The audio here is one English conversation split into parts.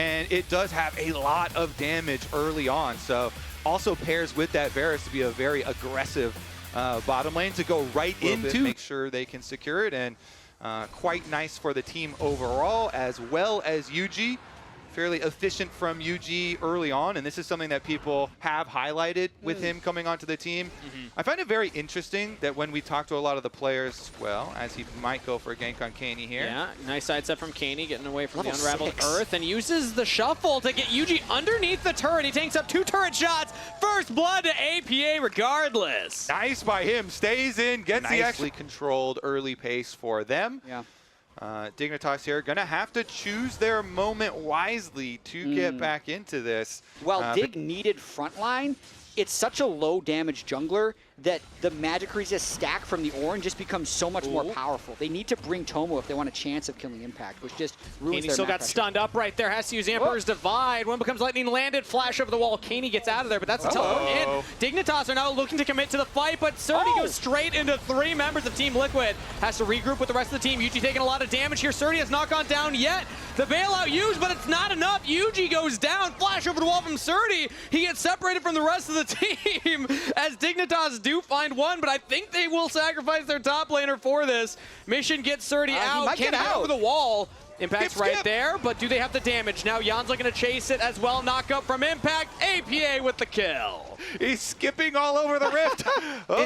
and it does have a lot of damage early on. So also pairs with that Varus to be a very aggressive bottom lane to go right into, make sure they can secure it, and quite nice for the team overall, as well as UG. Fairly efficient from UG early on, and this is something that people have highlighted with him coming onto the team. I find it very interesting that when we talk to a lot of the players, well, as he might go for a gank on Caney here. Yeah, nice sidestep from Caney, getting away from the Unraveled Earth, and uses the shuffle to get UG underneath the turret. He takes up 2 turret shots. First blood to APA regardless. Nice by him, stays in, gets the actually controlled early pace for them. Yeah. Dignitas here gonna have to choose their moment wisely to get back into this. Well, Dig needed frontline. It's such a low damage jungler that the magic resist stack from the Ornn just becomes so much more powerful. They need to bring Tomo if they want a chance of killing Impact, which just ruins their still got pressure. stunned up right there, has to use Emperor's Divide. One becomes lightning landed, flash over the wall. Caney gets out of there, but that's the teleport in. Dignitas are now looking to commit to the fight, but Surdy goes straight into 3 members of Team Liquid. Has to regroup with the rest of the team. UG taking a lot of damage here. Surdy has not gone down yet. The bailout used, but it's not enough. UG goes down, flash over the wall from Surdy. He gets separated from the rest of the team as Dignitas do find one, but I think they will sacrifice their top laner for this. Mission gets Surdy out. Can't get over the wall. Impact's right there, but do they have the damage? Now Jan's looking to chase it as well. Knock up from Impact. APA with the kill. He's skipping all over the rift.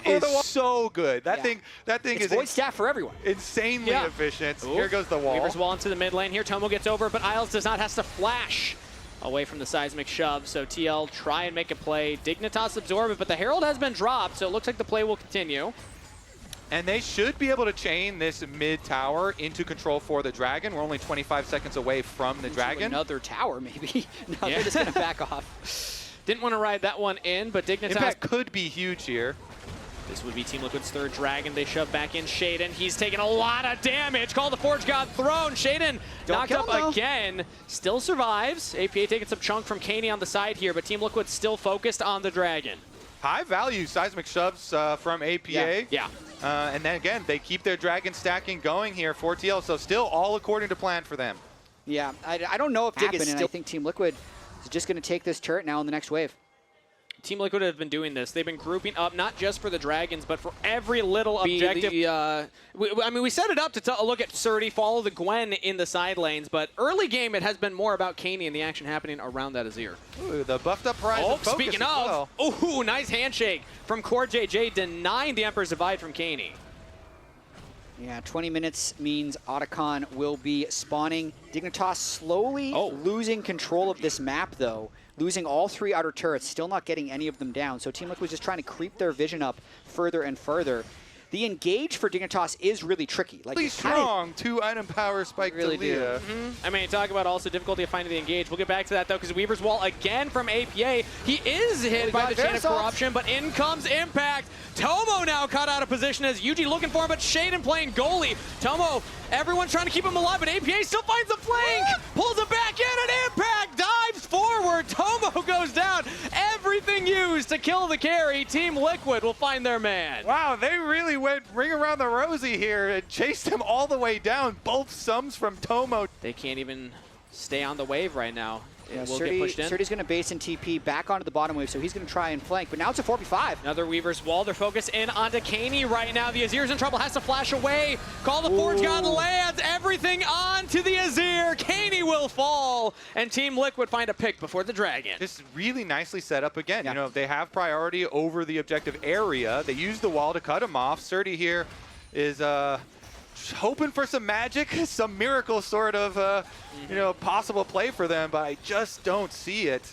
It is so good. That thing it's is void staff for everyone. Insanely efficient. Here goes the wall. Weaver's wall into the mid lane here. Tomo gets over, but Isles does not, has to flash away from the seismic shove, so TL try and make a play. Dignitas absorb it, but the Herald has been dropped, so it looks like the play will continue. And they should be able to chain this mid tower into control for the Dragon. We're only 25 seconds away from the Dragon. Another tower, maybe. No, they're just going to back off. Didn't want to ride that one in, but Dignitas Impact could be huge here. This would be Team Liquid's 3rd Dragon. They shove back in Shaden. He's taking a lot of damage. Call the Forge God Throne. Shaden knocked up again. Still survives. APA taking some chunk from Caney on the side here, but Team Liquid still focused on the Dragon. High value seismic shoves from APA. Yeah. And then again, they keep their Dragon stacking going here for TL, so still all according to plan for them. Yeah, I don't know if Dig is still... I think Team Liquid is just going to take this turret now in the next wave. Team Liquid have been doing this. They've been grouping up, not just for the Dragons, but for every little objective. I mean, we set it up to look at Surdy, follow the Gwen in the side lanes, but early game it has been more about Caney and the action happening around that Azir. Ooh, the buffed up Horizon focus speaking of, ooh, nice handshake from Core JJ, denying the Emperor's Divide from Caney. Yeah, 20 minutes means Otacon will be spawning. Dignitas slowly losing control of this map, though. Losing all 3 outer turrets, still not getting any of them down. So Team Liquid was just trying to creep their vision up further and further. The engage for Dignitas is really tricky. Like, really strong 2-item power spike really to Leah. I mean, talk about also difficulty of finding the engage. We'll get back to that, though, because Weaver's Wall again from APA. He is hit by the Chain of Corruption, but in comes Impact. Tomo now caught out of position as UG looking for him, but Shaden playing goalie. Tomo, everyone's trying to keep him alive, but APA still finds the flank. Pulls it back in, and Impact dives forward. Tomo goes down. Everything used to kill the carry. Team Liquid will find their man. Wow, they really went ring around the rosy here and chased him all the way down. Both sums from Tomo. They can't even stay on the wave right now. Yeah, will get pushed in. Surdy's going to base in TP back onto the bottom wave, so he's going to try and flank. But now it's a 4v5. Another Weaver's Wall. They're focused in onto Caney right now. The Azir's in trouble, has to flash away. Call the Forge God lands. Everything onto the Azir. Caney will fall. And Team Liquid find a pick before the Dragon. Just really nicely set up again. Yeah. You know, they have priority over the objective area. They use the wall to cut him off. Surdy here is hoping for some magic, some miracle sort of, you know, possible play for them, but I just don't see it.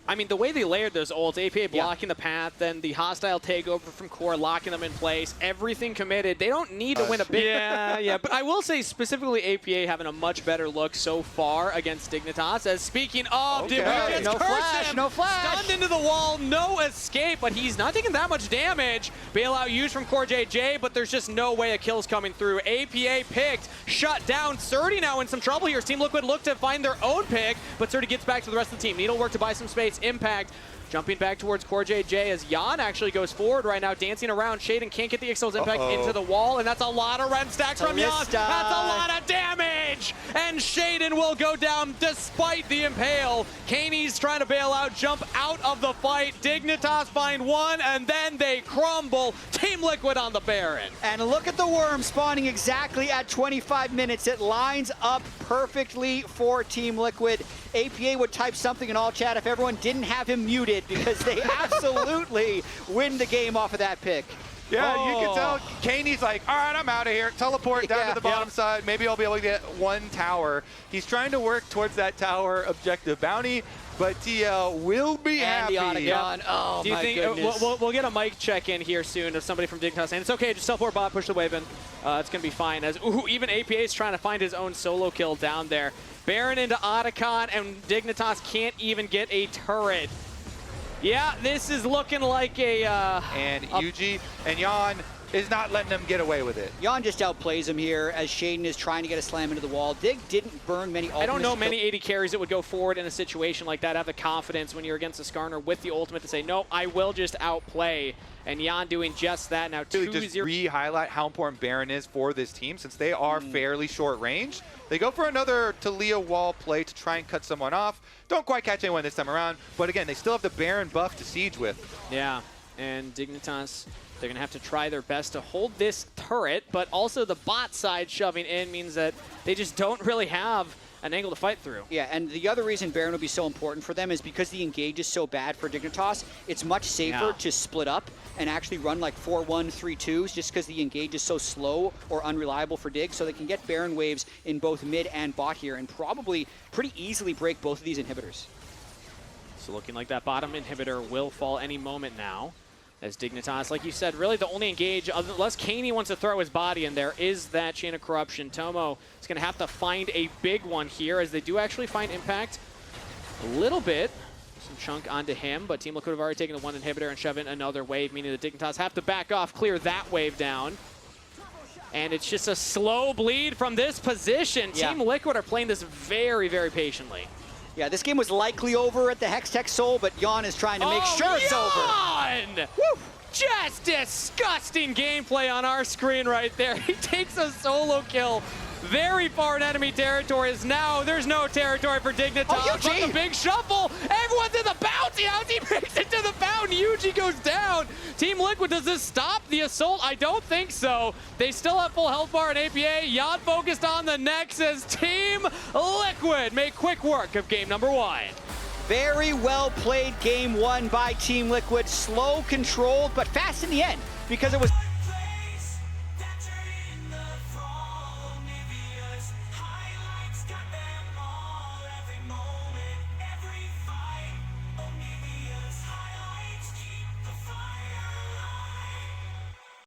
I mean, the way they layered those ults, APA blocking the path, then the hostile takeover from Core, locking them in place, everything committed. They don't need to win a big... Yeah, but I will say specifically APA having a much better look so far against Dignitas. As speaking of, no flash, no flash. Stunned into the wall, no escape, but he's not taking that much damage. Bailout used from Core JJ, but there's just no way a kill's coming through. APA picked, shut down. Surdy now in some trouble here. Team Liquid look to find their own pick, but Surdy gets back to the rest of the team. Needlework to buy some space. nice impact. Jumping back towards Core JJ as Jan actually goes forward right now, dancing around. Shaden can't get the Excel's impact into the wall, and that's a lot of rend stacks from Jan. That's a lot of damage! And Shaden will go down despite the impale. Kaney's trying to bail out, jump out of the fight. Dignitas find one, and then they crumble. Team Liquid on the Baron. And look at the worm spawning exactly at 25 minutes. It lines up perfectly for Team Liquid. APA would type something in all chat if everyone didn't have him muted, because they absolutely win the game off of that pick. Yeah, you can tell Kaney's like, all right, I'm out of here. Teleport down to the bottom side. Maybe I'll be able to get one tower. He's trying to work towards that tower objective bounty, but TL will be happy. Oh, do you think we'll get a mic check in here soon of somebody from Dignitas saying it's okay, just teleport bot, push the wave in. It's gonna be fine. As even APA is trying to find his own solo kill down there. Baron into Otacon, and Dignitas can't even get a turret. Yeah, this is looking like and Yuji and Jan is not letting them get away with it. Jan just outplays him here as Shaden is trying to get a slam into the wall. Dig didn't burn many ultimates. I don't know many AD carries that would go forward in a situation like that, have the confidence when you're against a Skarner with the ultimate to say, no, I will just outplay. And Jan doing just that now. Really just re-highlight how important Baron is for this team since they are fairly short range. They go for another Talia wall play to try and cut someone off. Don't quite catch anyone this time around, but again, they still have the Baron buff to siege with. Yeah, and Dignitas, they're going to have to try their best to hold this turret, but also the bot side shoving in means that they just don't really have an angle to fight through. Yeah, and the other reason Baron will be so important for them is because the engage is so bad for Dignitas, it's much safer to split up and actually run like 4-1, 3-2s just because the engage is so slow or unreliable for Dig, so they can get Baron waves in both mid and bot here and probably pretty easily break both of these inhibitors. So looking like that bottom inhibitor will fall any moment now. As Dignitas, like you said, really the only engage, unless Kaney wants to throw his body in there, is that Chain of Corruption. Tomo is going to have to find a big one here, as they do actually find impact a little bit. Some chunk onto him, but Team Liquid have already taken the one inhibitor and shoved in another wave, meaning the Dignitas have to back off, clear that wave down. And it's just a slow bleed from this position. Team Liquid are playing this very, very patiently. Yeah, this game was likely over at the Hextech Soul, but Jan is trying to make sure it's over. Woo! Just disgusting gameplay on our screen right there. He takes a solo kill very far in enemy territory. As now there's no territory for Dignitas. But the big shuffle. Everyone's in the bounty. He makes it to the fountain. Yuji goes down. Team Liquid, does this stop the assault? I don't think so. They still have full health bar in APA. Jan focused on the Nexus. Team Liquid make quick work of game number 1. Very well played game 1 by Team Liquid. Slow, controlled, but fast in the end because it was